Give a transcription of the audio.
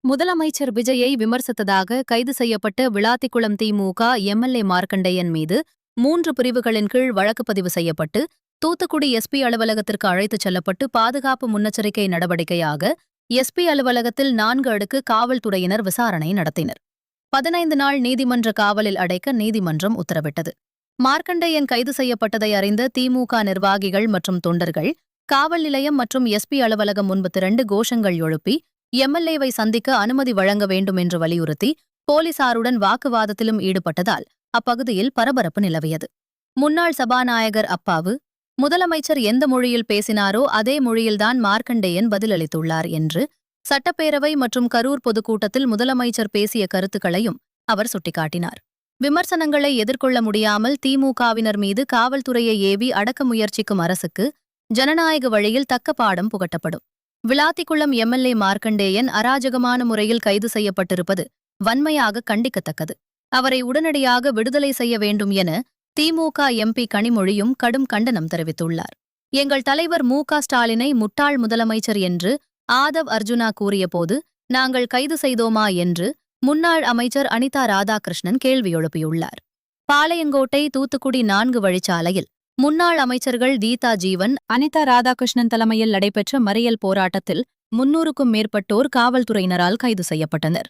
முதலமைச்சர் விஜயை விமர்சித்ததாக கைது செய்யப்பட்ட விளாத்திக்குளம் திமுக எம்எல்ஏ மார்க்கண்டேயன் மீது 3 பிரிவுகளின் கீழ் வழக்கு பதிவு செய்யப்பட்டு தூத்துக்குடி எஸ்பி அலுவலகத்திற்கு அழைத்துச் செல்லப்பட்டு பாதுகாப்பு முன்னெச்சரிக்கை நடவடிக்கையாக எஸ்பி அலுவலகத்தில் 4 அடுக்கு காவல்துறையினர் விசாரணை நடத்தினர். 15 நாள் நீதிமன்ற காவலில் அடைக்க நீதிமன்றம் உத்தரவிட்டது. மார்க்கண்டேயன் கைது செய்யப்பட்டதை அறிந்த திமுக நிர்வாகிகள் மற்றும் தொண்டர்கள் காவல் நிலையம் மற்றும் எஸ்பி அலுவலகம் முன்பு திரண்டு கோஷங்கள் எழுப்பி எம்எல்ஏவை சந்திக்க அனுமதி வழங்க வேண்டும் என்று வலியுறுத்தி போலீசாருடன் வாக்குவாதத்திலும் ஈடுபட்டதால் அப்பகுதியில் பரபரப்பு நிலவியது. முன்னாள் சபாநாயகர் அப்பாவு, முதலமைச்சர் எந்த மொழியில் பேசினாரோ அதே மொழியில்தான் மார்க்கண்டேயன் பதிலளித்துள்ளார் என்று சட்டப்பேரவை மற்றும் கரூர் பொதுக்கூட்டத்தில் முதலமைச்சர் பேசிய கருத்துக்களையும் அவர் சுட்டிக்காட்டினார். விமர்சனங்களை எதிர்கொள்ள முடியாமல் திமுகவினர் மீது காவல்துறையை ஏவி அடக்க முயற்சிக்கும் அரசுக்கு ஜனநாயக வழியில் தக்க பாடம் புகட்டப்படும். விளாத்திக்குளம் எம்எல்ஏ மார்க்கண்டேயன் அராஜகமான முறையில் கைது செய்யப்பட்டிருப்பது வன்மையாக கண்டிக்கத்தக்கது. அவரை உடனடியாக விடுதலை செய்ய வேண்டும் என திமுக எம்பி கனிமொழியும் கடும் கண்டனம் தெரிவித்துள்ளார். எங்கள் தலைவர் மு.க.ஸ்டாலினை முட்டாள் முதலமைச்சர் என்று ஆதவ் அர்ஜுனா கூறியபோது நாங்கள் கைது செய்தோமா என்று முன்னாள் அமைச்சர் அனிதா ராதாகிருஷ்ணன் கேள்வி எழுப்பியுள்ளார். பாளையங்கோட்டை தூத்துக்குடி 4 வழிச்சாலையில் முன்னாள் அமைச்சர்கள் கீதா ஜீவன், அனிதா ராதாகிருஷ்ணன் தலைமையில் நடைபெற்ற மறியல் போராட்டத்தில் 300க்கும் மேற்பட்டோர் காவல்துறையினரால் கைது செய்யப்பட்டனர்.